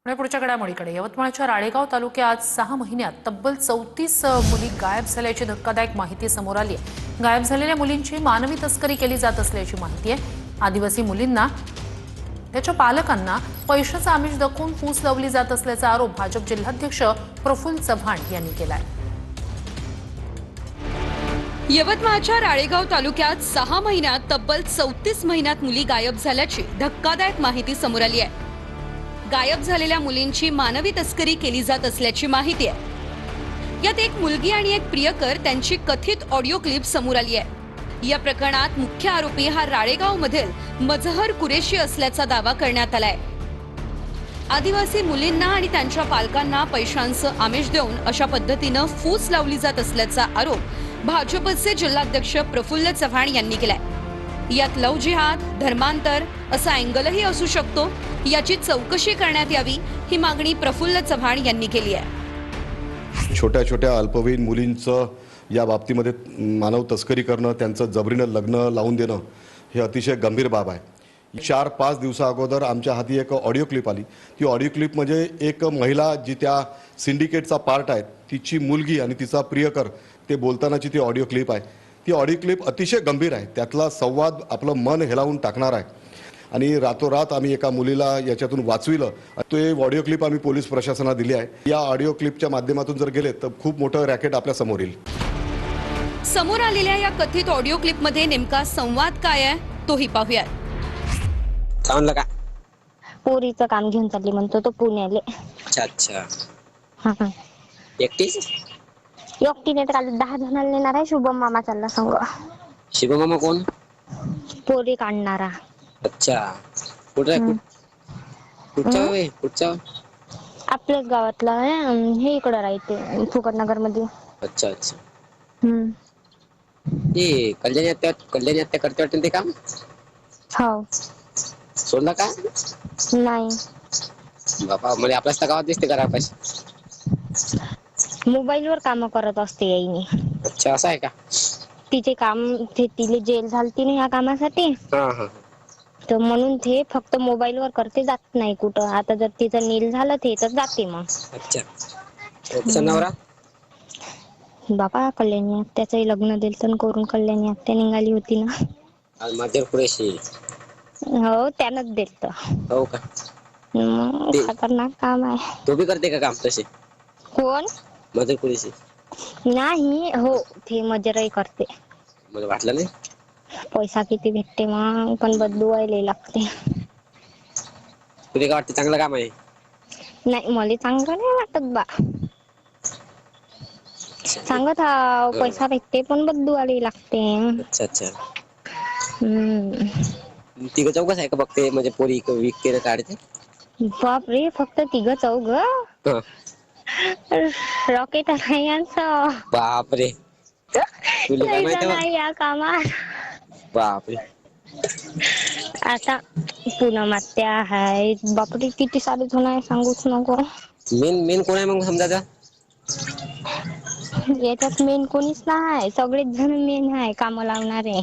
पुढच्या घडामोडीकडे यवतमाळच्या राळेगाव तालुक्यात 6 महिन्यात तब्बल 34 मुली गायब झाल्याची धक्कादायक माहिती समोर आली आहे। गायब झालेल्या मुलींची मानवी तस्करी केली जात असल्याची माहिती आहे। आदिवासी मुलींना त्याच्या पालकांना पैशाचं आमिष दाखवून फूस लावली जात असल्याचा आरोप भाजप जिल्हाध्यक्ष प्रफुल्ल चव्हाण यांनी केलाय। यवतमाळच्या राळेगाव तालुक्यात 6 महिन्यात तब्बल 34 महिन्यात मुली गायब झाल्याची धक्कादायक माहिती समोर आली आहे। गायब झालेल्या मुलींची मानवी तस्करी केली जात असल्याची माहिती आहे। यात एक मुलगी आणि एक प्रियकर त्यांची कथित ऑडिओ क्लिप समोर आली आहे। या प्रकरणात मुख्य आरोपी हा राळेगाव मधील मजहर कुरेशी असल्याचा दावा करण्यात आलाय। आदिवासी मुलींना आणि त्यांच्या पालकांना पैशांचं आमिष देऊन अशा पद्धतीनं फूस लावली जात असल्याचा आरोप भाजपचे जिल्हाध्यक्ष प्रफुल्ल चव्हाण यांनी केलाय। यात लव जिहाद, धर्मांतर असा अँगलही असू शकतो, याची चौकशी करण्यात यावी ही मागणी प्रफुल्ल चव्हाण यांनी केली आहे। छोट्या छोट्या अल्पवयीन मुलींचं या बाबतीमध्ये मानव तस्करी करणं, त्यांचं जबरीनं लग्न लावून देणं हे अतिशय गंभीर बाब आहे। 4-5 दिवसाअगोदर आमच्या हाती एक ऑडिओ क्लिप आली। ती ऑडिओ क्लिप म्हणजे एक महिला जी त्या सिंडिकेटचा पार्ट आहे, तिची मुलगी आणि तिचा प्रियकर ते बोलतानाची ती ऑडिओ क्लिप आहे। ती ऑडिओ क्लिप अतिशय गंभीर आहे। त्यातला संवाद आपलं मन हेलावून टाकणार आहे आणि रातोरात आम्ही एका मुलीला याच्यातून वाचविलं। तो ऑडिओ क्लिप आम्ही पोलीस प्रशासनाला दिली आहे। या ऑडिओ क्लिपच्या माध्यमातून जर गेले तर खूप मोठं रॅकेट आपल्या समोर येईल। समोर आलेल्या या कथित ऑडिओ क्लिप मध्ये नेमका संवाद काय आहे तोही पाहूया। चांगलं का पोरीचं काम घेऊन चालली म्हणतो तो पुण्याले। अच्छा अच्छा हा एकटीच एकटीने तर काल 10 जणांना नेणार आहे। शुभम मामा चालला संग। शिवमामा कोण? पोरी काढणारा। अच्छा कुठे कुठच्या आपल्याच गावातला आहे। हे इकडे राहते फुकटनगर मध्ये। अच्छा अच्छा ते कल्याणी आत्या करते वाटते ते काम। हो सोडला का नाही बाबा, म्हणजे आपल्याच गावात दिसते करा पाहिजे। मोबाईल वर काम करत असते याईनी। अच्छा असं आहे का? तिचे काम तिले जेल झालती ना या कामासाठी, हा हा तर म्हणून ते फक्त मोबाईल वर करते, जात नाही कुठं। आता जर तिचं नील झालं ते तर जाते मग। अच्छा तिचा नवरा बाबा कल्याणी आत्याचंही लग्न दिलं करून कल्याणी आत्या निघाली होती ना। मजहर कुरेशी हो त्यानंच दिलं। हो का? खतरनाक काम आहे। तो भी करते का काम तसे? कोण? मजहर कुरेशी नाही हो, ते मजरही करते। मला वाटलं नाही। पैसा किती भेटते मग, पण बदलवायला लागते। तुला काय वाटतं चांगलं काम आहे? नाही मला चांगलं नाही वाटत बा। सांगत हा पैसा भेटते पण बदलवायला लागते। अच्छा अच्छा हम्म तिघ चौघच आहे का बघते, म्हणजे पोरी विकते काढते? बाप रे, फक्त 3-4? हा रॉकेट आहे यांचं। बापरे, तुला काय लय माहिती जण आहे? आहे या कामात। बापरे आता पूनम आत्या आहे, बापरे किती सारे जण आहे सांगूच नको। मेन कोण आहे मग समजायचा? याच्यात मेन कोणीच नाही, सगळेच जण मेन आहे काम लावणारे।